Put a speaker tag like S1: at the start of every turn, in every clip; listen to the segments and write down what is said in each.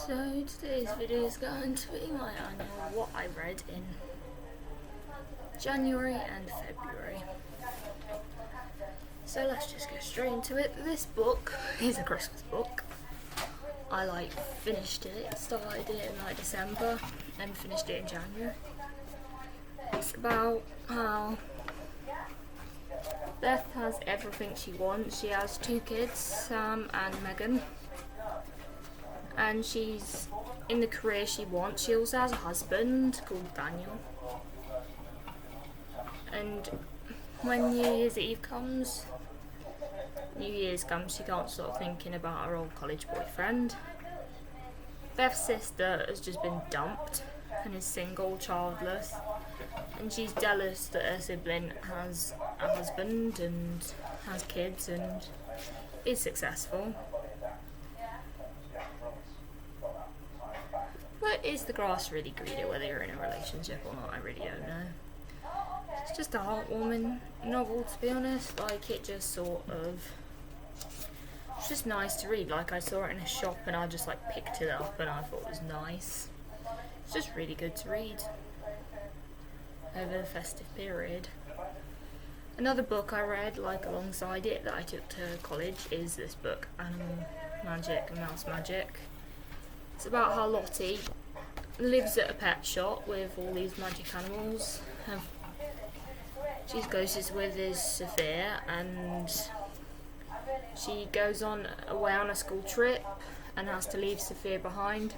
S1: So today's video is going to be my annual what I read in January and February. So let's just go straight into it. This book is a Christmas book. I finished it, started it in December and finished it in January. It's about how Beth has everything she wants. She has 2 kids, Sam and Megan. And she's in the career she wants. She also has a husband called Daniel. And when New Year's Eve comes, she can't stop thinking about her old college boyfriend. Beth's sister has just been dumped and is single, childless. And she's jealous that her sibling has a husband and has kids and is successful. But is the grass really greener whether you're in a relationship or not? I really don't know. It's just a heartwarming novel, to be honest. It just it's just nice to read. I saw it in a shop and I just picked it up and I thought it was nice. It's just really good to read over the festive period. Another book I read alongside it that I took to college is this book, Animal Magic and Mouse Magic. It's about how Lottie lives at a pet shop with all these magic animals. She goes with is Sophia, and she goes away on a school trip and has to leave Sophia behind.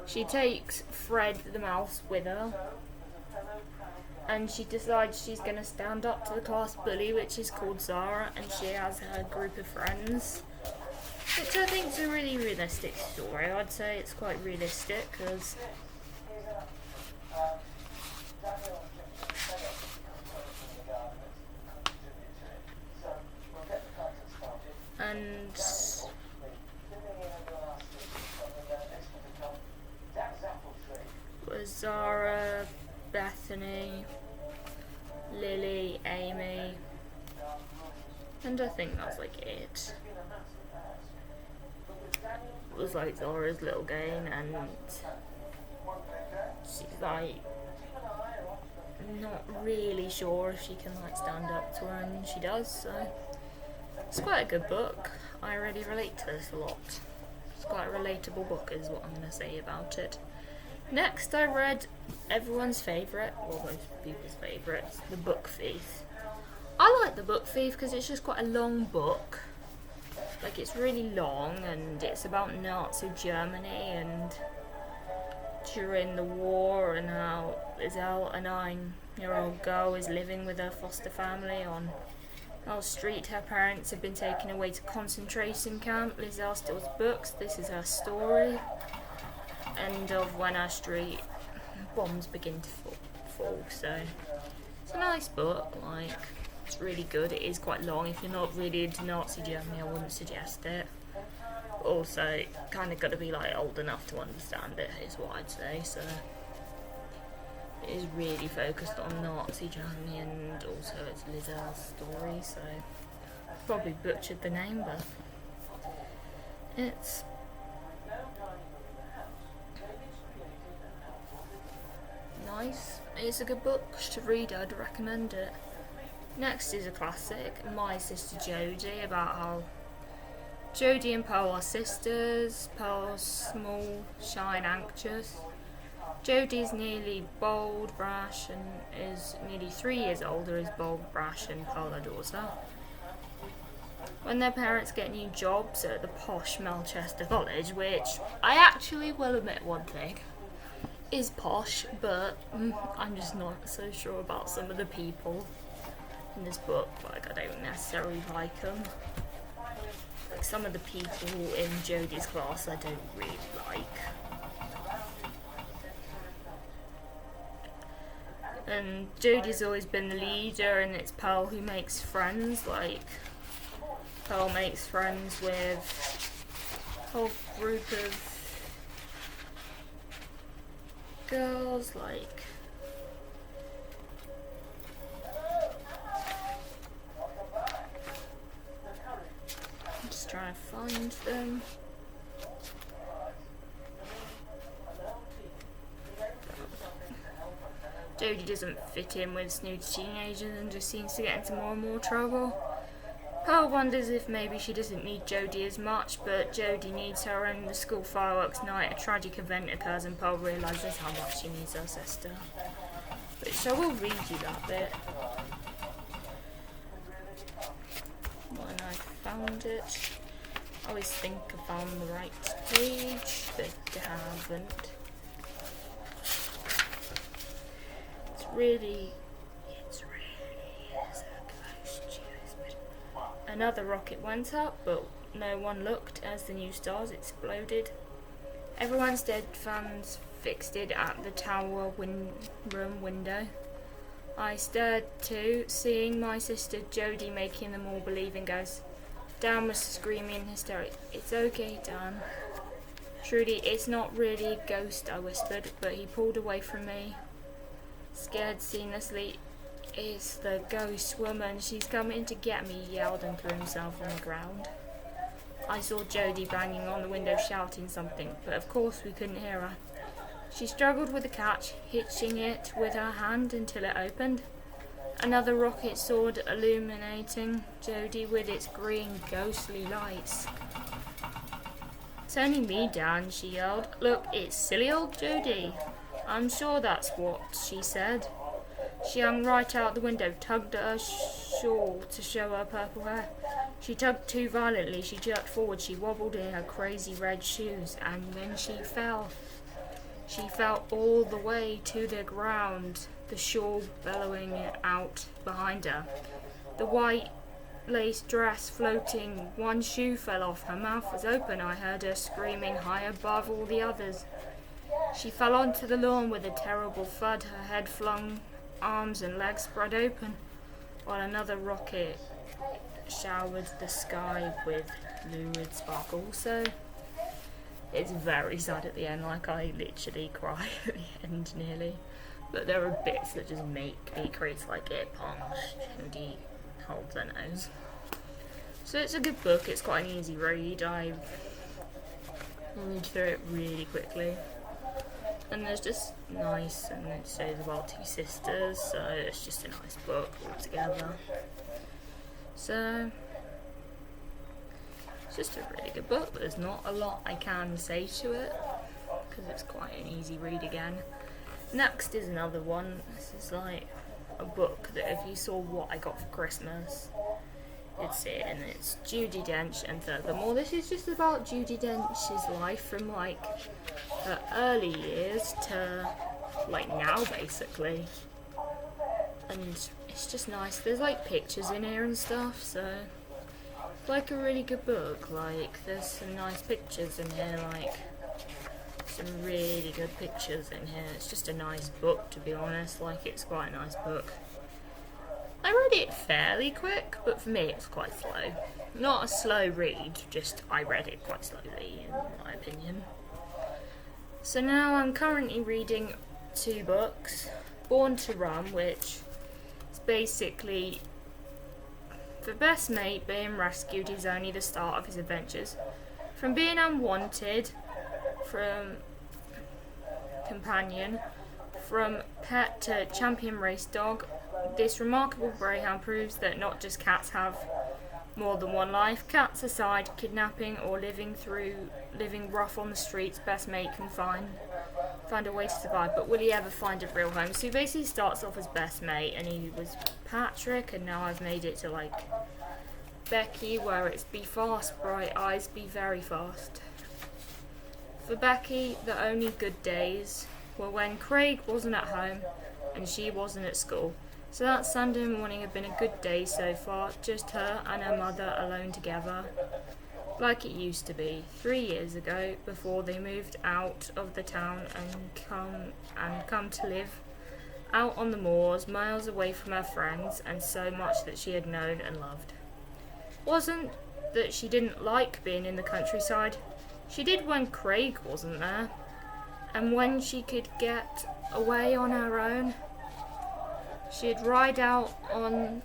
S1: She takes Fred the mouse with her, and she decides she's going to stand up to the class bully, which is called Zara, and she has her group of friends. Which I think is a really realistic story. I'd say it's quite realistic because was Zara, Bethany, Lily, Amy, and I think that's it. It was Zara's little game, and she's not really sure if she can stand up to her, and she does, so it's quite a good book. I really relate to this a lot. It's quite a relatable book is what I'm going to say about it. Next I read everyone's favourite, or most people's favourite, The Book Thief. I like The Book Thief because it's just quite a long book. It's really long, and it's about Nazi Germany and during the war, and how Lizelle, a 9-year-old girl, is living with her foster family on L Street. Her parents have been taken away to concentration camp. Lizelle steals books. This is her story. And of when our street bombs begin to fall. So it's a nice book. It's really good. It is quite long. If you're not really into Nazi Germany, I wouldn't suggest it. But also, kind of got to be old enough to understand it, is what I'd say. So it is really focused on Nazi Germany, and also it's Lizelle's story. So probably butchered the name, but it's nice. It's a good book to read. I'd recommend it. Next is a classic, My Sister Jodie, about how Jodie and Pearl are sisters. Pearl's small, shy and anxious. Jodie's nearly bold, brash, and is nearly 3 years older, is bold, brash, and Pearl adores her. When their parents get new jobs at the posh Melchester College, which I actually will admit one thing, is posh, but I'm just not so sure about some of the people in this book. I don't necessarily like them. Some of the people in Jodie's class I don't really like. And Jodie's always been the leader, and it's Pearl who makes friends. Pearl makes friends with a whole group of girls, I'm just trying to find them. Jodie doesn't fit in with snooty teenagers and just seems to get into more and more trouble. Pearl wonders if maybe she doesn't need Jodie as much, but Jodie needs her, and the school fireworks night, a tragic event occurs and Pearl realises how much she needs her sister. So I will read you that bit when I found it. I always think I found the right page, but I haven't. It's really is a ghost. Another rocket went up, but no one looked as the new stars exploded. Everyone's dead fans fixed it at the tower room window. I stared too, seeing my sister Jodie making them all believe in ghosts. Dan was screaming in hysterics. "It's okay, Dan." "Trudy, it's not really a ghost," I whispered, but he pulled away from me. Scared seamlessly. "It's the ghost woman. She's coming to get me," he yelled and threw himself on the ground. I saw Jodie banging on the window shouting something, but of course we couldn't hear her. She struggled with the catch, hitching it with her hand until it opened. Another rocket soared, illuminating Jodie with its green, ghostly lights. "It's only me, Dan," she yelled. "Look, it's silly old Jodie." "I'm sure that's what she said." She hung right out the window, tugged at her shawl to show her purple hair. She tugged too violently, she jerked forward, she wobbled in her crazy red shoes, and then she fell. She fell all the way to the ground, the shawl bellowing out behind her. The white lace dress floating, one shoe fell off, her mouth was open, I heard her screaming high above all the others. She fell onto the lawn with a terrible thud, her head flung, arms and legs spread open, while another rocket showered the sky with lurid sparkle. So it's very sad at the end, like I literally cry at the end nearly. But there are bits that just make me crease like it punched and he holds their nose. So it's a good book, it's quite an easy read. I read through it really quickly. And it's just nice, and it shows about two sisters, so it's just a nice book altogether. So it's just a really good book. There's not a lot I can say to it because it's quite an easy read again. Next is another one. This is like a book that if you saw what I got for Christmas, you'd see it, and it's Judi Dench and Furthermore. This is just about Judi Dench's life from like her early years to like now basically. And it's just nice. There's like pictures in here and stuff, so it's like a really good book. Like there's some nice pictures in here, like some really good pictures in here. It's just a nice book, to be honest. Like it's quite a nice book. I read it fairly quick, but for me it's quite slow. Not a slow read, just I read it quite slowly in my opinion. So now I'm currently reading two books. Born to Run, which is basically for best mate being rescued is only the start of his adventures. From being unwanted, from companion, from pet to champion race dog, this remarkable greyhound proves that not just cats have more than one life. Cats aside, kidnapping or living rough on the streets, best mate can find a way to survive, but will he ever find a real home? So he basically starts off as best mate, and he was Patrick, and now I've made it to like Becky, where it's be fast, bright eyes, be very fast. For Becky, the only good days were when Craig wasn't at home and she wasn't at school. So that Sunday morning had been a good day so far, just her and her mother alone together, like it used to be 3 years ago, before they moved out of the town and come to live out on the moors, miles away from her friends and so much that she had known and loved. Wasn't that she didn't like being in the countryside. She did when Craig wasn't there, and when she could get away on her own. She'd ride out on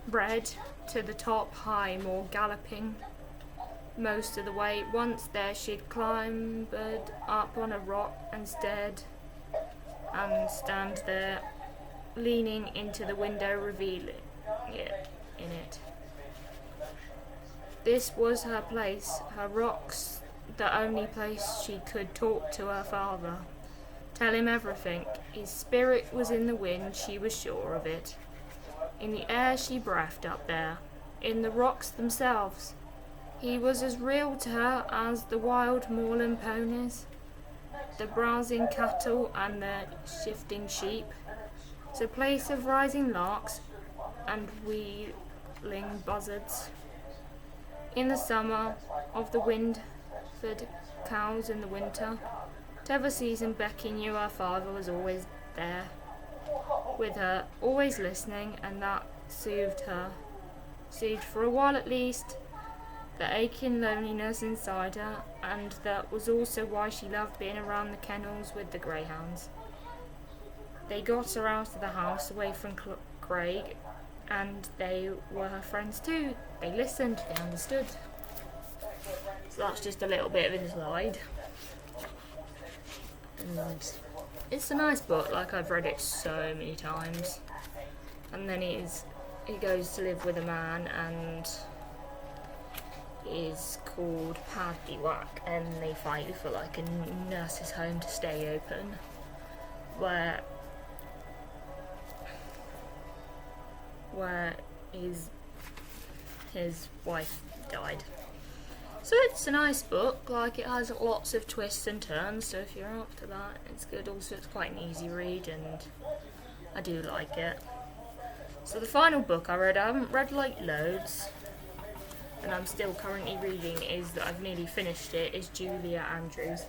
S1: Red to the top high moor, galloping most of the way. Once there, she'd climbed up on a rock and stand there leaning into the window, revealing it in it. This was her place, her rocks, the only place she could talk to her father. Tell him everything. His spirit was in the wind, she was sure of it. In the air she breathed up there, in the rocks themselves. He was as real to her as the wild moorland ponies, the browsing cattle and the shifting sheep. It's a place of rising larks and wheeling buzzards. In the summer, of the wind-fed cows in the winter. Whatever season Becky knew her father was always there, with her, always listening, and that soothed her. Soothed for a while at least, the aching loneliness inside her, and that was also why she loved being around the kennels with the greyhounds. They got her out of the house, away from Craig, and they were her friends too. They listened, they understood. So that's just a little bit of inside. And it's a nice book, like I've read it so many times. And then he goes to live with a man and is called Paddy Whack, and they fight for like a nurse's home to stay open, where his wife died. So it's a nice book, like it has lots of twists and turns, so if you're up to that, it's good. Also, it's quite an easy read, and I do like it. So the final book I read, I haven't read like loads, and I'm still currently reading, is that I've nearly finished it, is Julia Andrews.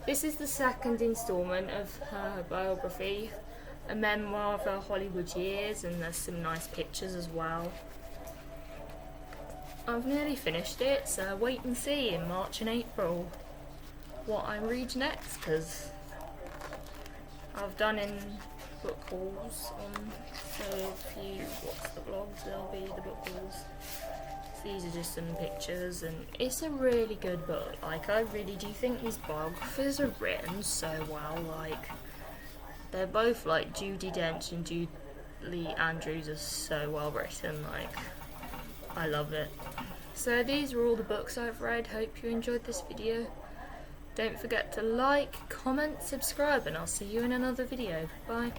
S1: This is the second instalment of her biography, a memoir of her Hollywood years, and there's some nice pictures as well. I've nearly finished it, so wait and see in March and April what I read next, because I've done in book hauls on, so if you watch the vlogs, there'll be the book hauls. So these are just some pictures, and it's a really good book. Like, I really do think these biographies are written so well. Like, they're both, like, Judi Dench and Julie Andrews are so well written. Like, I love it. So these are all the books I've read. Hope you enjoyed this video. Don't forget to like, comment, subscribe, and I'll see you in another video. Bye.